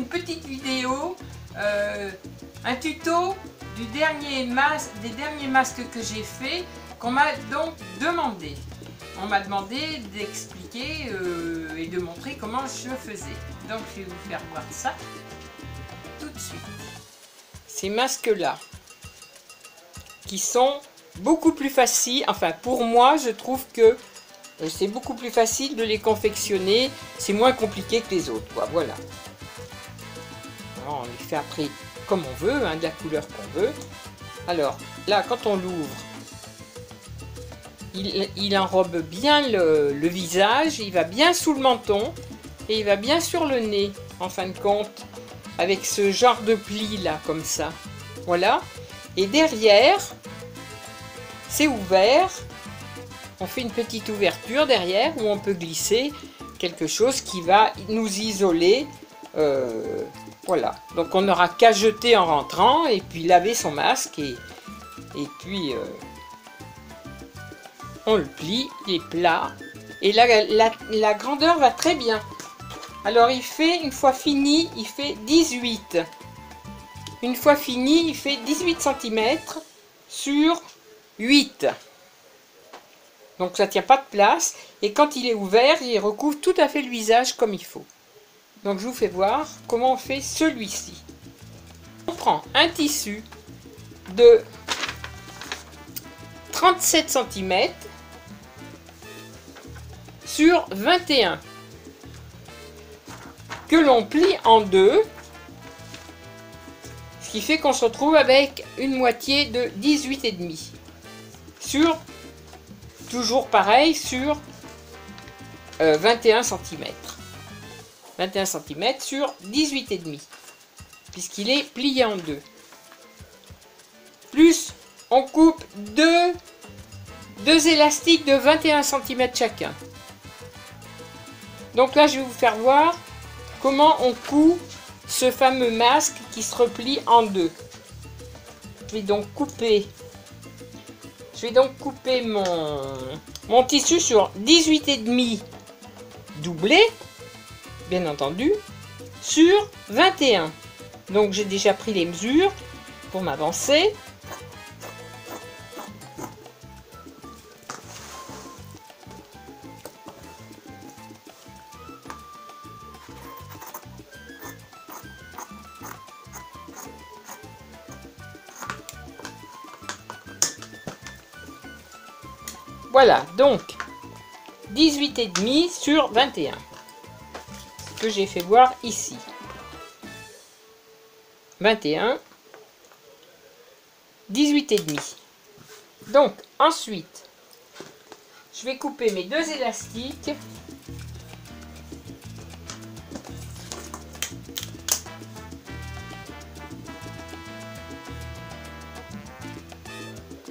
une petite vidéo, un tuto des derniers masques que j'ai fait, qu'on m'a donc demandé. On m'a demandé d'expliquer et de montrer comment je faisais. Donc je vais vous faire voir ça tout de suite. Ces masques-là, qui sont beaucoup plus faciles, enfin pour moi je trouve que c'est beaucoup plus facile de les confectionner, c'est moins compliqué que les autres, quoi. Voilà. Alors, on les fait après comme on veut, hein, de la couleur qu'on veut. Alors là, quand on l'ouvre, il enrobe bien le visage, il va bien sous le menton et il va bien sur le nez, en fin de compte, avec ce genre de pli là, comme ça. Voilà. Et derrière, c'est ouvert. On fait une petite ouverture derrière où on peut glisser quelque chose qui va nous isoler. Voilà. Donc on n'aura qu'à jeter en rentrant et puis laver son masque et puis on le plie, il est plat. Et là, la grandeur va très bien. Alors il fait, une fois fini, il fait 18. Une fois fini, il fait 18 cm sur 8. Donc ça ne tient pas de place. Et quand il est ouvert, il recouvre tout à fait le visage comme il faut. Donc je vous fais voir comment on fait celui-ci. On prend un tissu de 37 cm sur 21 que l'on plie en deux, ce qui fait qu'on se retrouve avec une moitié de 18,5 sur, toujours pareil, sur 21 cm. 21 cm sur 18,5 puisqu'il est plié en deux. Plus on coupe deux élastiques de 21 cm chacun. Donc là, je vais vous faire voir comment on coud ce fameux masque qui se replie en deux. Je vais donc couper mon tissu sur 18,5 doublé, bien entendu, sur 21. Donc j'ai déjà pris les mesures pour m'avancer. Voilà, donc 18,5 sur 21, que j'ai fait voir ici. 21, 18,5. Donc ensuite, je vais couper mes deux élastiques.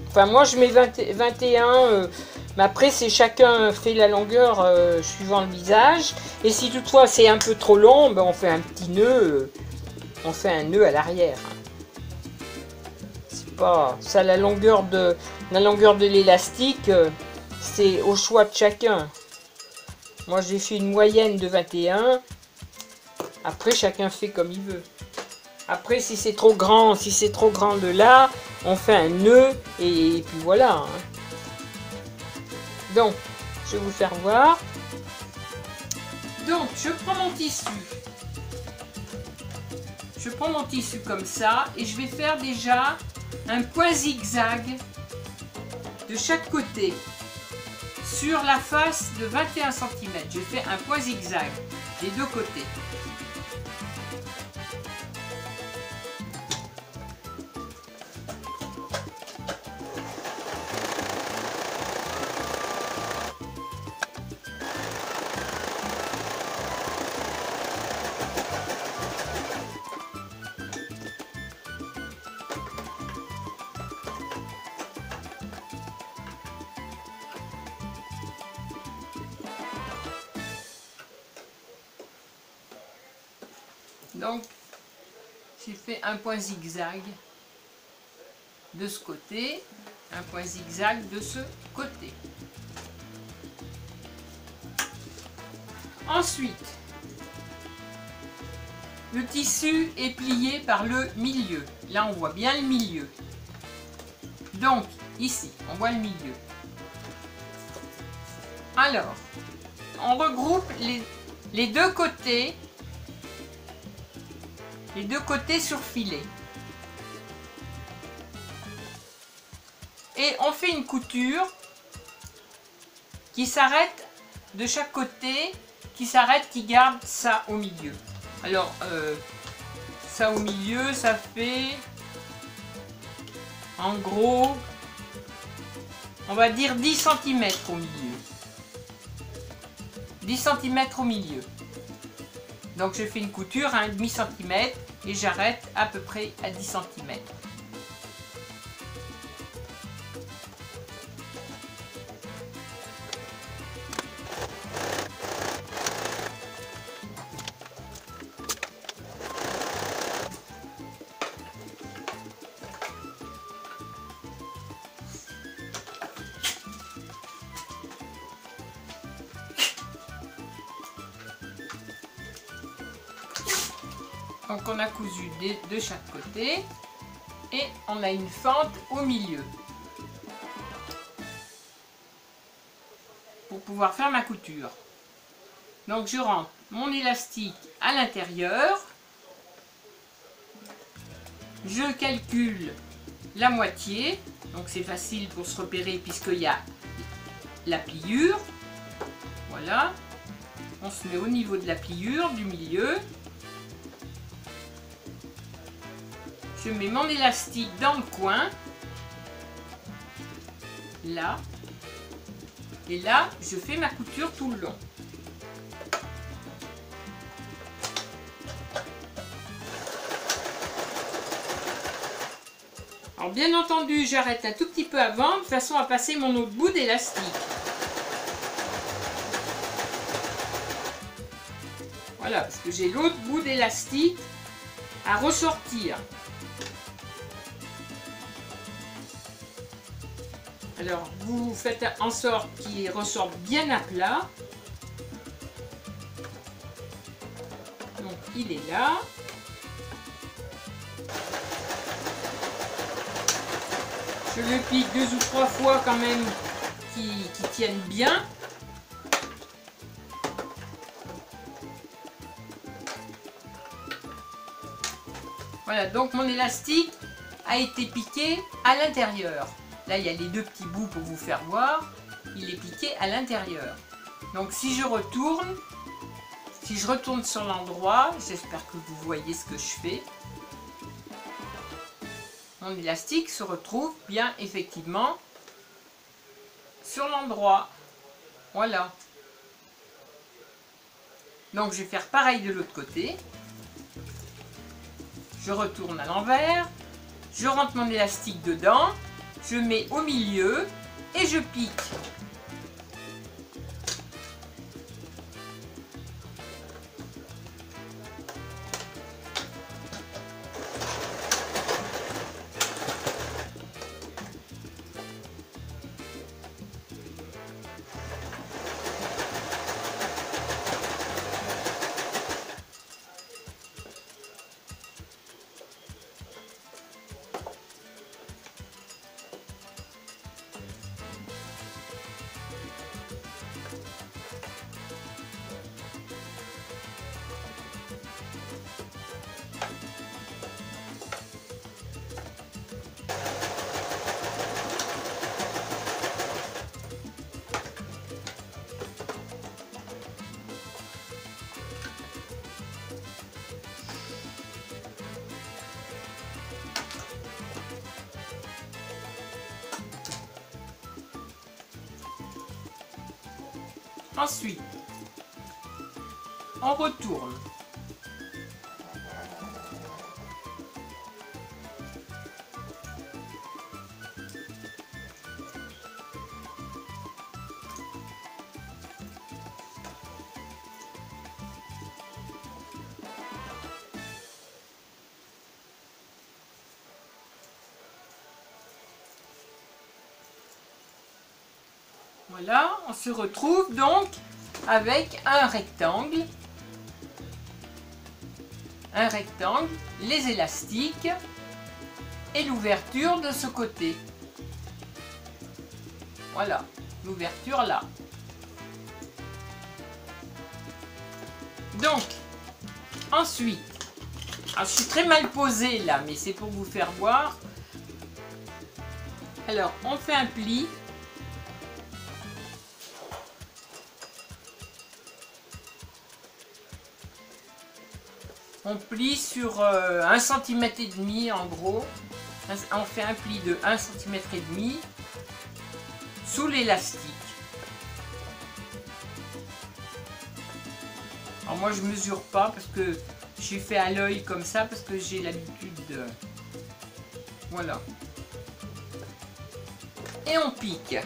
Enfin moi je mets 21, mais après c'est chacun fait la longueur suivant le visage. Et si toutefois c'est un peu trop long, ben, on fait un petit nœud, on fait un nœud à l'arrière. C'est pas ça, la longueur de l'élastique, c'est au choix de chacun. Moi j'ai fait une moyenne de 21. Après chacun fait comme il veut. Après si c'est trop grand de là, on fait un nœud et puis voilà. Hein. Donc, je vais vous faire voir. Donc, je prends mon tissu. Je prends mon tissu comme ça et je vais faire déjà un point zigzag de chaque côté sur la face de 21 cm. Je fais un point zigzag des deux côtés. Donc, j'ai fait un point zigzag de ce côté, un point zigzag de ce côté. Ensuite, le tissu est plié par le milieu. Là, on voit bien le milieu. Donc, ici, on voit le milieu. Alors, on regroupe les deux côtés sur filet. Et on fait une couture qui s'arrête de chaque côté, qui garde ça au milieu. Alors, ça au milieu, ça fait en gros, on va dire 10 cm au milieu. 10 cm au milieu. Donc je fais une couture à 1,5 cm et j'arrête à peu près à 10 cm. Donc on a cousu de chaque côté et on a une fente au milieu pour pouvoir faire ma couture. Donc je rentre mon élastique à l'intérieur, je calcule la moitié, donc c'est facile pour se repérer puisqu'il y a la pliure. Voilà, on se met au niveau de la pliure du milieu. Je mets mon élastique dans le coin, là, et là, je fais ma couture tout le long. Alors bien entendu, j'arrête un tout petit peu avant, de façon à passer mon autre bout d'élastique. Voilà, parce que j'ai l'autre bout d'élastique à ressortir. Alors, vous faites en sorte qu'il ressorte bien à plat. Donc, il est là. Je le pique 2 ou 3 fois quand même, qui tiennent bien. Voilà, donc mon élastique a été piqué à l'intérieur. Là, il y a les deux petits bouts pour vous faire voir. Il est piqué à l'intérieur. Donc, si je retourne sur l'endroit, j'espère que vous voyez ce que je fais. Mon élastique se retrouve bien effectivement sur l'endroit. Voilà. Donc, je vais faire pareil de l'autre côté. Je retourne à l'envers. Je rentre mon élastique dedans. Je mets au milieu et je pique. Ensuite, on retourne. Voilà, on se retrouve donc avec un rectangle un rectangle, les élastiques et l'ouverture de ce côté. Voilà, l'ouverture là. Donc, ensuite, je suis très mal posée là, mais c'est pour vous faire voir. Alors, on fait un pli. On plie sur 1,5 cm en gros. On fait un pli de 1,5 cm sous l'élastique. Alors moi je mesure pas parce que j'ai fait à l'œil comme ça parce que j'ai l'habitude de... Voilà. Et on pique.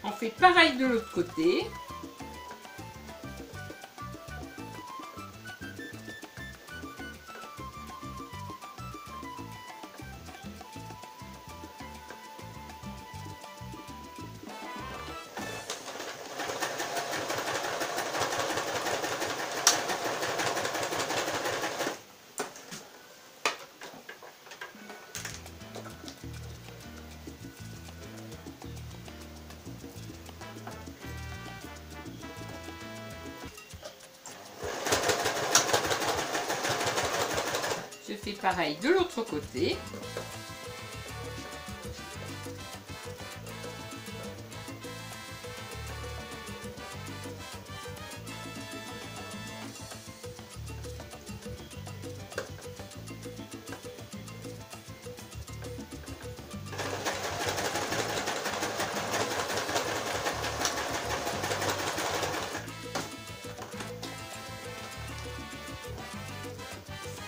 On fait pareil de l'autre côté. Je fais pareil de l'autre côté.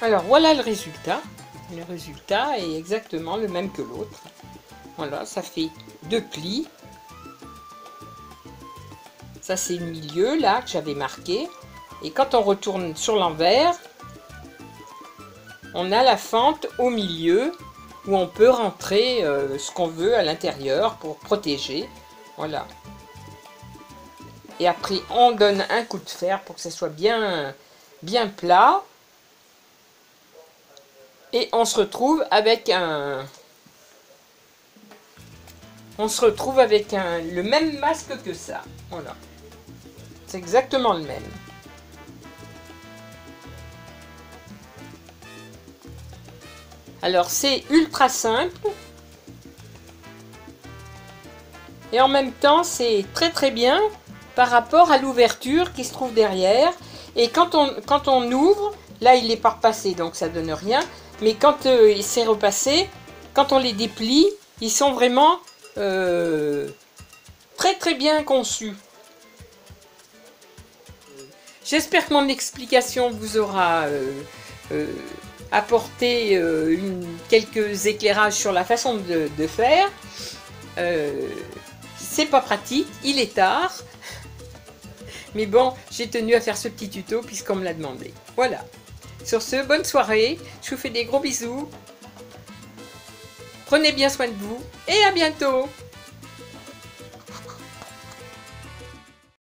Alors voilà le résultat. Le résultat est exactement le même que l'autre. Voilà, ça fait 2 plis. Ça c'est le milieu là que j'avais marqué. Et quand on retourne sur l'envers, on a la fente au milieu où on peut rentrer ce qu'on veut à l'intérieur pour protéger. Voilà. Et après on donne un coup de fer pour que ça soit bien plat. Et on se retrouve avec le même masque que ça. Voilà. C'est exactement le même. Alors c'est ultra simple. Et en même temps c'est très bien par rapport à l'ouverture qui se trouve derrière. Et quand on ouvre, là il n'est pas repassé donc ça donne rien. Mais quand il s'est repassé, quand on les déplie, ils sont vraiment très bien conçus. J'espère que mon explication vous aura apporté quelques éclairages sur la façon de faire. C'est pas pratique, il est tard. Mais bon, j'ai tenu à faire ce petit tuto puisqu'on me l'a demandé. Voilà. Sur ce, bonne soirée, je vous fais des gros bisous. Prenez bien soin de vous et à bientôt.